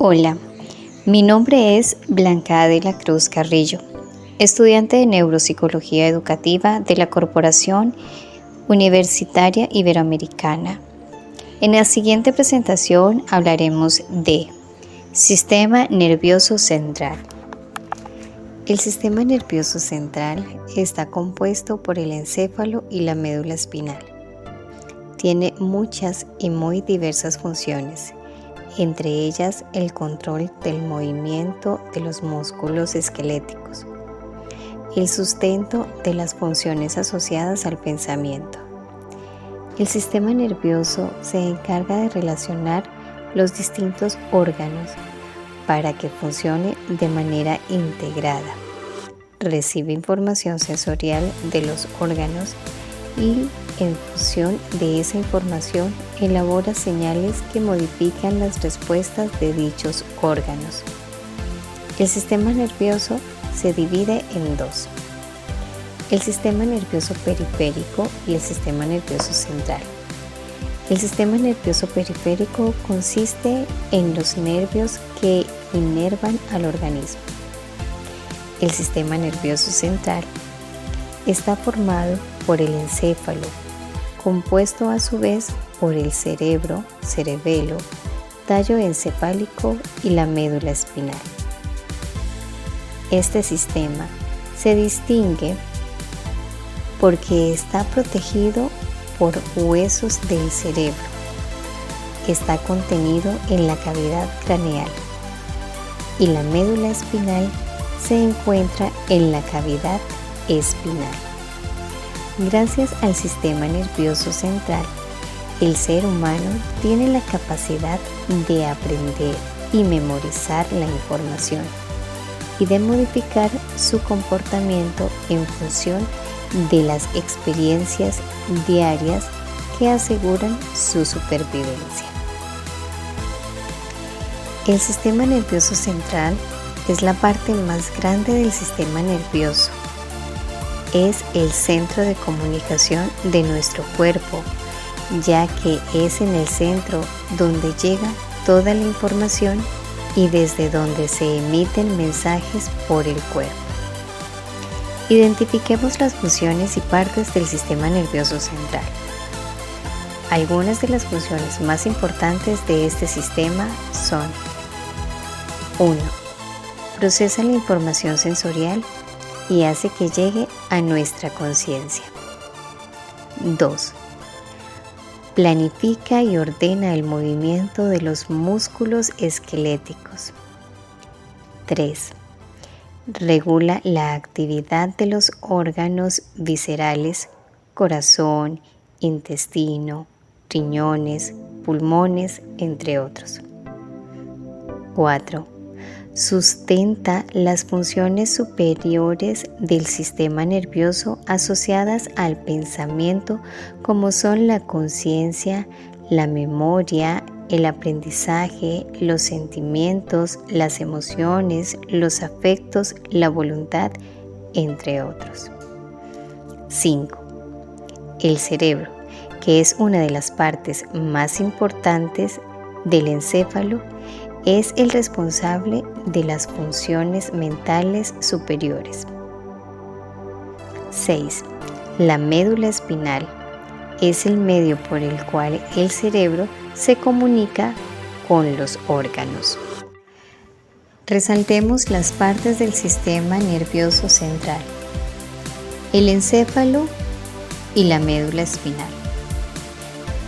Hola, mi nombre es Blanca de la Cruz Carrillo, estudiante de Neuropsicología Educativa de la Corporación Universitaria Iberoamericana. En la siguiente presentación hablaremos de Sistema Nervioso Central. El sistema nervioso central está compuesto por el encéfalo y la médula espinal. Tiene muchas y muy diversas funciones, entre ellas el control del movimiento de los músculos esqueléticos, el sustento de las funciones asociadas al pensamiento. El sistema nervioso se encarga de relacionar los distintos órganos para que funcione de manera integrada. Recibe información sensorial de los órganos y en función de esa información elabora señales que modifican las respuestas de dichos órganos. El sistema nervioso se divide en dos: el sistema nervioso periférico y el sistema nervioso central. El sistema nervioso periférico consiste en los nervios que inervan al organismo. El sistema nervioso central está formado por el encéfalo, compuesto a su vez por el cerebro, cerebelo, tallo encefálico y la médula espinal. Este sistema se distingue porque está protegido por huesos del cerebro. Está contenido en la cavidad craneal y la médula espinal se encuentra en la cavidad espinal. Gracias al sistema nervioso central, el ser humano tiene la capacidad de aprender y memorizar la información y de modificar su comportamiento en función de las experiencias diarias que aseguran su supervivencia. El sistema nervioso central es la parte más grande del sistema nervioso. Es el centro de comunicación de nuestro cuerpo, ya que es en el centro donde llega toda la información y desde donde se emiten mensajes por el cuerpo. Identifiquemos las funciones y partes del sistema nervioso central. Algunas de las funciones más importantes de este sistema son: 1. Procesa la información sensorial y hace que llegue a nuestra conciencia. 2. Planifica y ordena el movimiento de los músculos esqueléticos. 3. Regula la actividad de los órganos viscerales, corazón, intestino, riñones, pulmones, entre otros. 4. Sustenta las funciones superiores del sistema nervioso asociadas al pensamiento, como son la conciencia, la memoria, el aprendizaje, los sentimientos, las emociones, los afectos, la voluntad, entre otros. 5. El cerebro, que es una de las partes más importantes del encéfalo, es el responsable de las funciones mentales superiores. 6. La médula espinal es el medio por el cual el cerebro se comunica con los órganos. Resaltemos las partes del sistema nervioso central: el encéfalo y la médula espinal.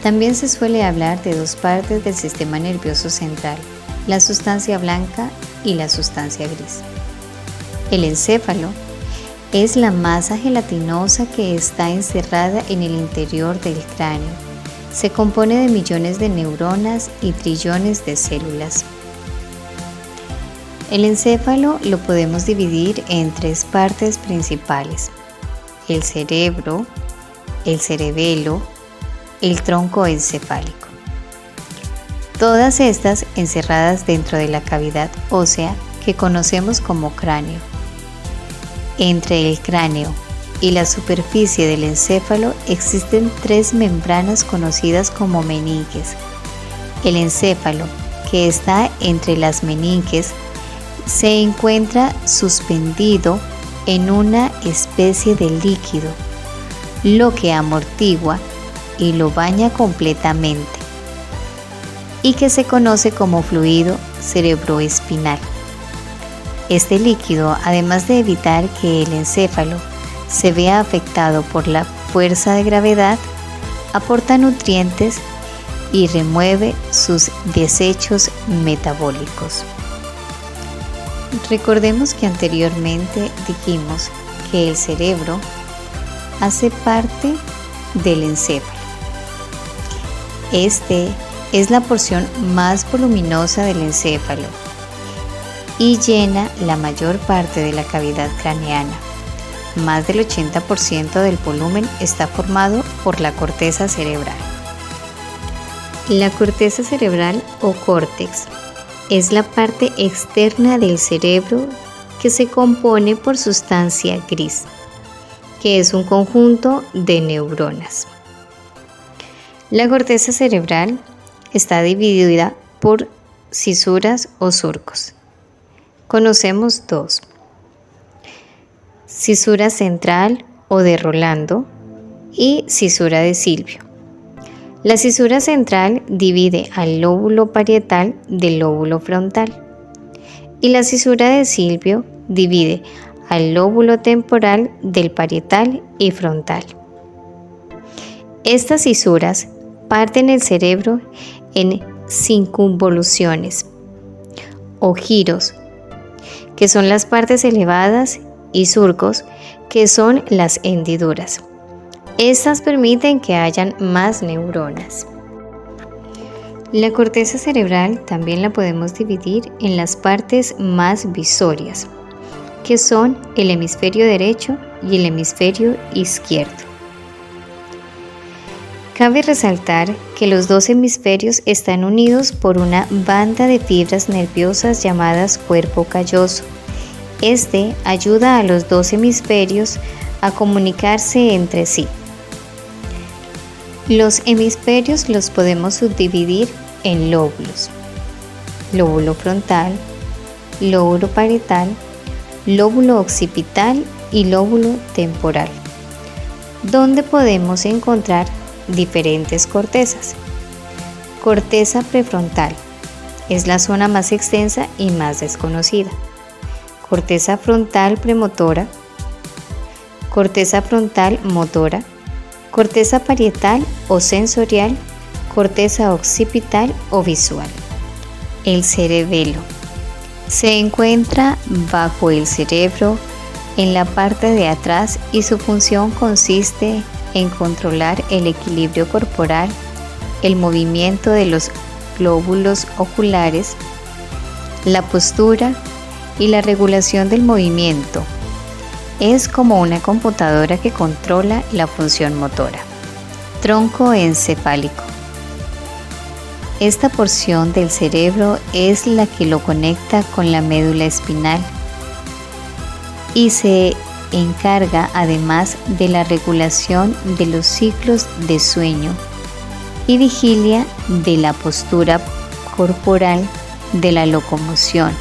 También se suele hablar de dos partes del sistema nervioso central: la sustancia blanca y la sustancia gris. El encéfalo es la masa gelatinosa que está encerrada en el interior del cráneo. Se compone de millones de neuronas y trillones de células. El encéfalo lo podemos dividir en tres partes principales: el cerebro, el cerebelo, el tronco encefálico. Todas estas encerradas dentro de la cavidad ósea que conocemos como cráneo. Entre el cráneo y la superficie del encéfalo existen tres membranas conocidas como meninges. El encéfalo, que está entre las meninges, se encuentra suspendido en una especie de líquido, lo que amortigua y lo baña completamente, y que se conoce como fluido cerebroespinal. Este líquido, además de evitar que el encéfalo se vea afectado por la fuerza de gravedad, aporta nutrientes y remueve sus desechos metabólicos. Recordemos que anteriormente dijimos que el cerebro hace parte del encéfalo. Este es la porción más voluminosa del encéfalo y llena la mayor parte de la cavidad craneana. Más del 80% del volumen está formado por la corteza cerebral. La corteza cerebral o córtex es la parte externa del cerebro que se compone por sustancia gris, que es un conjunto de neuronas. La corteza cerebral está dividida por cisuras o surcos. Conocemos dos: cisura central o de Rolando y cisura de Silvio. La cisura central divide al lóbulo parietal del lóbulo frontal y la cisura de Silvio divide al lóbulo temporal del parietal y frontal. Estas cisuras parten el cerebro en circunvoluciones o giros, que son las partes elevadas, y surcos, que son las hendiduras. Estas permiten que hayan más neuronas. La corteza cerebral también la podemos dividir en las partes más visorias, que son el hemisferio derecho y el hemisferio izquierdo. Cabe resaltar que los dos hemisferios están unidos por una banda de fibras nerviosas llamadas cuerpo calloso. Este ayuda a los dos hemisferios a comunicarse entre sí. Los hemisferios los podemos subdividir en lóbulos: lóbulo frontal, lóbulo parietal, lóbulo occipital y lóbulo temporal, donde podemos encontrar diferentes cortezas. Corteza prefrontal es la zona más extensa y más desconocida. Corteza frontal premotora, corteza frontal motora, corteza parietal o sensorial, corteza occipital o visual. El cerebelo se encuentra bajo el cerebro en la parte de atrás y su función consiste en controlar el equilibrio corporal, el movimiento de los glóbulos oculares, la postura y la regulación del movimiento. Es como una computadora que controla la función motora. Tronco encefálico. Esta porción del cerebro es la que lo conecta con la médula espinal y se encarga además de la regulación de los ciclos de sueño y vigilia, de la postura corporal, de la locomoción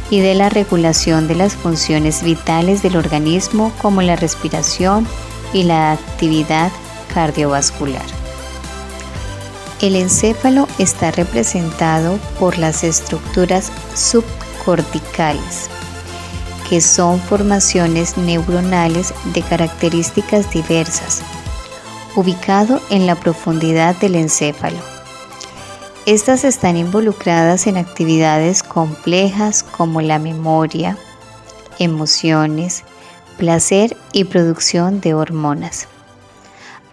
y de la regulación de las funciones vitales del organismo como la respiración y la actividad cardiovascular. El encéfalo está representado por las estructuras subcorticales, que son formaciones neuronales de características diversas, ubicado en la profundidad del encéfalo. Estas están involucradas en actividades complejas como la memoria, emociones, placer y producción de hormonas.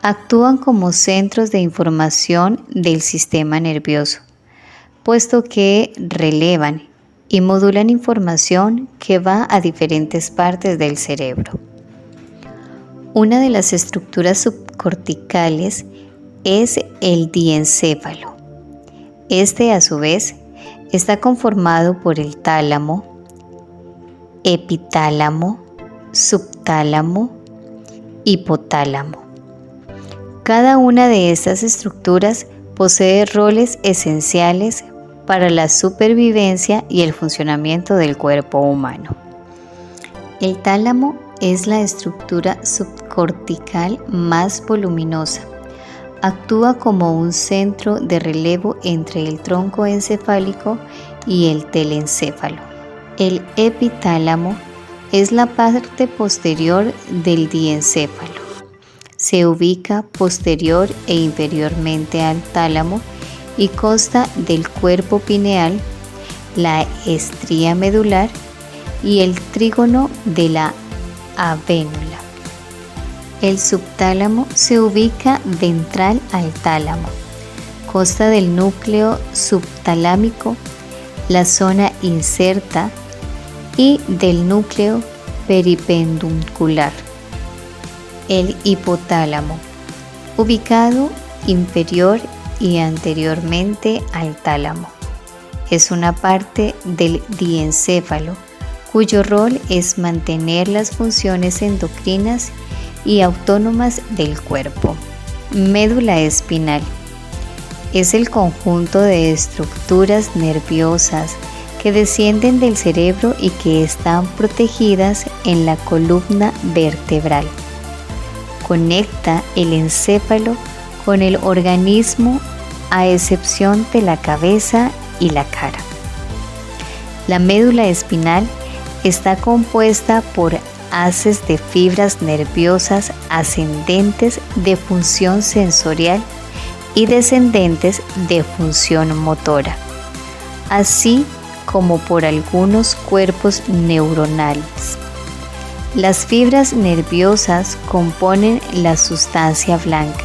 Actúan como centros de información del sistema nervioso, puesto que relevan y modulan información que va a diferentes partes del cerebro. Una de las estructuras subcorticales es el diencéfalo. Este, a su vez, está conformado por el tálamo, epitálamo, subtálamo, hipotálamo. Cada una de estas estructuras posee roles esenciales para la supervivencia y el funcionamiento del cuerpo humano. El tálamo es la estructura subcortical más voluminosa. Actúa como un centro de relevo entre el tronco encefálico y el telencéfalo. El epitálamo es la parte posterior del diencéfalo. Se ubica posterior e inferiormente al tálamo y consta del cuerpo pineal, la estría medular y el trígono de la avénula. El subtálamo se ubica ventral al tálamo. Consta del núcleo subtalámico, la zona inserta y del núcleo peripenduncular. El hipotálamo, ubicado inferior y anteriormente al tálamo. Es una parte del diencéfalo cuyo rol es mantener las funciones endocrinas y autónomas del cuerpo. Médula espinal es el conjunto de estructuras nerviosas que descienden del cerebro y que están protegidas en la columna vertebral. Conecta el encéfalo con el organismo a excepción de la cabeza y la cara. La médula espinal está compuesta por haces de fibras nerviosas ascendentes de función sensorial y descendentes de función motora, así como por algunos cuerpos neuronales. Las fibras nerviosas componen la sustancia blanca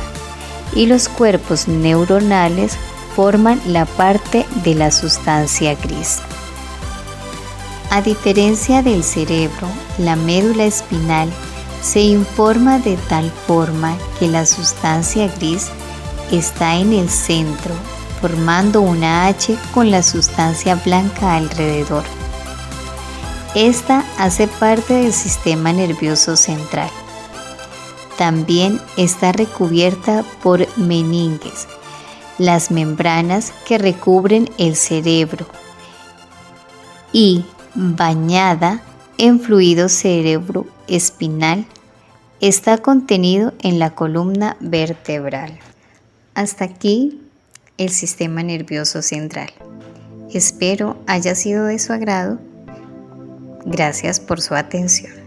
y los cuerpos neuronales forman la parte de la sustancia gris. A diferencia del cerebro, la médula espinal se informa de tal forma que la sustancia gris está en el centro, formando una H con la sustancia blanca alrededor. Esta hace parte del sistema nervioso central. También está recubierta por meninges, las membranas que recubren el cerebro, y bañada en fluido cerebroespinal, está contenido en la columna vertebral. Hasta aquí el sistema nervioso central. Espero haya sido de su agrado. Gracias por su atención.